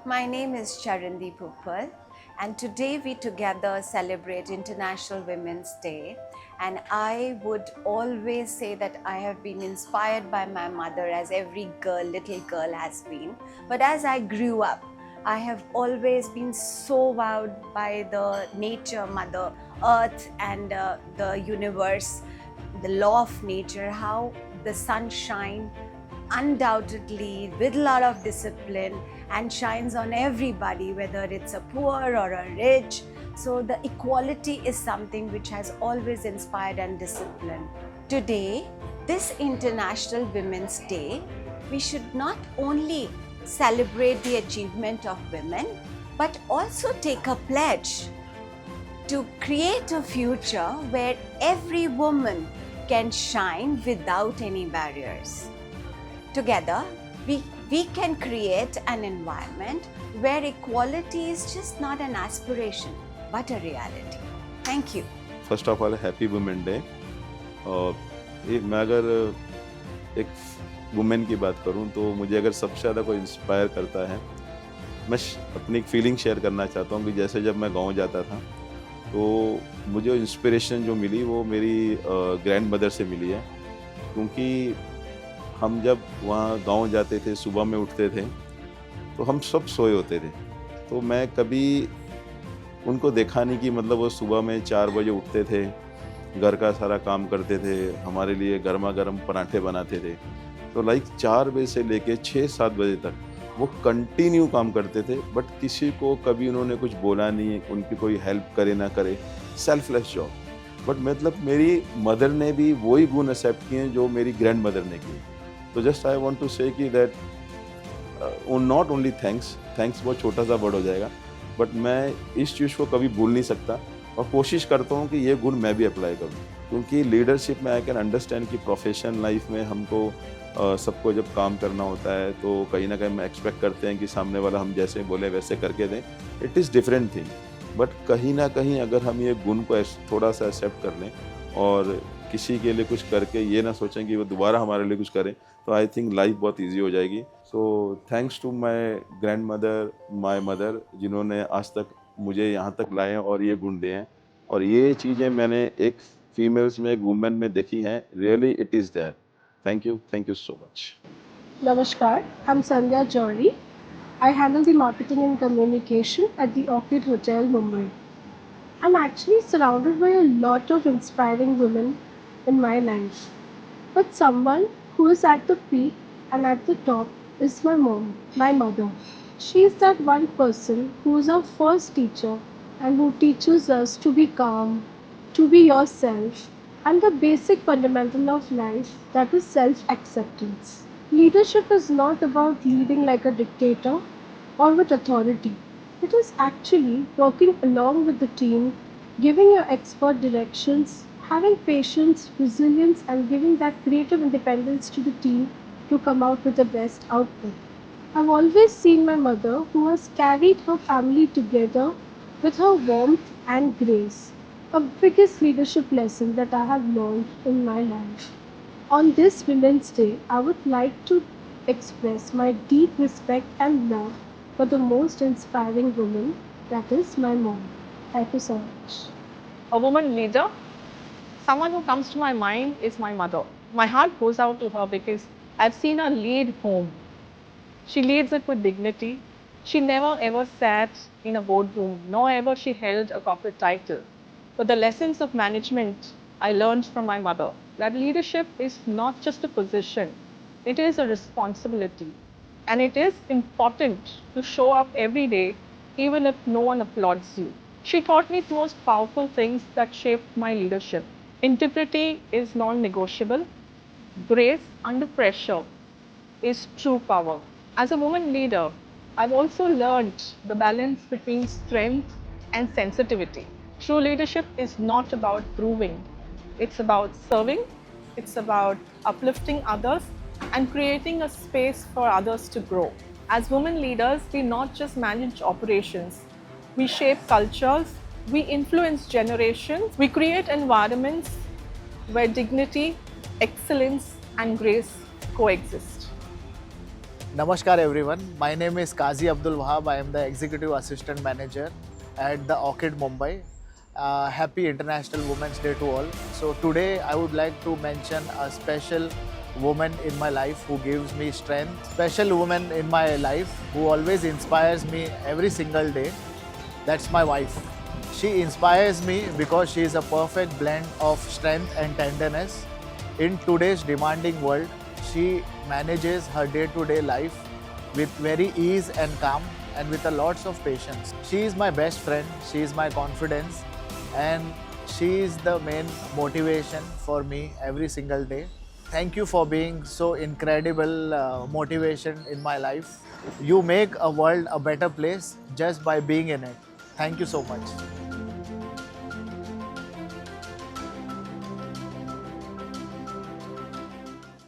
My name is Charandeep Uppal, and today we together celebrate International Women's Day. And I would always say that I have been inspired by my mother, as every girl, little girl has been. But as I grew up, I have always been so wowed by the nature, Mother Earth, and the universe, the law of nature, how the sun shines undoubtedly with a lot of discipline and shines on everybody, whether it's a poor or a rich. So the equality is something which has always inspired and disciplined. Today, this International Women's Day, we should not only celebrate the achievement of women, but also take a pledge to create a future where every woman can shine without any barriers. Together, we can create an environment where equality is just not an aspiration, but a reality. Thank you. First of all happy women day. और मैं अगर एक women की बात करूं तो मुझे अगर सबसे ज़्यादा कोई इंस्पायर करता है, मैं अपनी एक फीलिंग शेयर करना चाहता हूं कि जैसे जब मैं गांव जाता था तो मुझे इंस्पिरेशन जो मिली वो मेरी ग्रैंड मदर से मिली है। क्योंकि हम जब वहाँ गांव जाते थे, सुबह में उठते थे तो हम सब सोए होते थे। तो मैं कभी उनको देखा नहीं कि मतलब वो सुबह में 4 बजे उठते थे, घर का सारा काम करते थे, हमारे लिए गर्मा गर्म पराठे बनाते थे। तो लाइक 4 बजे से लेके 6-7 बजे तक वो कंटिन्यू काम करते थे, बट किसी को कभी उन्होंने कुछ बोला नहीं, उनकी कोई हेल्प करे ना करे, सेल्फलेस जॉब। बट मतलब मेरी मदर ने भी वही गुण एक्सेप्ट किए जो मेरी ग्रैंड मदर ने किए। तो जस्ट आई वांट टू से कि दैट नॉट ओनली थैंक्स बहुत छोटा सा वर्ड हो जाएगा, बट मैं इस चीज़ को कभी भूल नहीं सकता और कोशिश करता हूँ कि ये गुण मैं भी अप्लाई करूँ। क्योंकि लीडरशिप में आई कैन अंडरस्टैंड कि प्रोफेशनल लाइफ में हमको सबको जब काम करना होता है तो कहीं ना कहीं हम एक्सपेक्ट करते हैं कि सामने वाला हम जैसे बोले वैसे करके दें। It is different thing, but कहीं ना कहीं अगर हम ये गुण को थोड़ा सा एक्सेप्ट कर लें और किसी के लिए कुछ करके ये ना सोचें कि वो दोबारा हमारे लिए कुछ करें, तो आई थिंक लाइफ बहुत ईजी हो जाएगी। So thanks to my grandmother, my mother, जिन्होंने आज तक मुझे यहाँ तक लाए हैं और ये गुण दिए हैं। और ये चीज़ें मैंने एक फीमेल्स में, एक वुमेन में देखी हैं। Really it is there. Thank you so much. Namaskar, I'm Sandhya Johri. I handle the marketing and communication at the Orchid Hotel, Mumbai. I'm actually surrounded by a lot of inspiring women in my life. But someone who is at the peak and at the top is my mom, my mother. She is that one person who is our first teacher and who teaches us to be calm, to be yourself, and the basic fundamental of life, that is self acceptance. Leadership is not about leading like a dictator or with authority. It is actually working along with the team, giving your expert directions, having patience, resilience, and giving that creative independence to the team to come out with the best output. I've always seen my mother, who has carried her family together with her warmth and grace, a biggest leadership lesson that I have learned in my life. On this Women's Day, I would like to express my deep respect and love for the most inspiring woman, that is my mom. Thank you so much. A woman leader, someone who comes to my mind is my mother. My heart goes out to her because I've seen her lead home. She leads it with dignity. She never ever sat in a boardroom, nor ever she held a corporate title. But the lessons of management I learned from my mother, that leadership is not just a position, it is a responsibility. And it is important to show up every day, even if no one applauds you. She taught me the most powerful things that shaped my leadership. Integrity is non-negotiable. Grace under pressure is true power. As a woman leader, I've also learned the balance between strength and sensitivity. True leadership is not about proving, it's about serving, it's about uplifting others and creating a space for others to grow. As women leaders, we not just manage operations, we shape cultures, we influence generations, we create environments where dignity, excellence, and grace coexist. Namaskar everyone. My name is Qazi Abdul Wahab. I am the Executive Assistant Manager at the Orchid Mumbai. Happy International Women's Day to all. So today I would like to mention a special woman in my life who gives me strength. Special woman in my life who always inspires me every single day. That's my wife. She inspires me because she is a perfect blend of strength and tenderness. In today's demanding world, she manages her day-to-day life with very ease and calm and with a lots of patience. She is my best friend, she is my confidence, and she is the main motivation for me every single day. Thank you for being so incredible motivation in my life. You make a world a better place just by being in it. Thank you so much.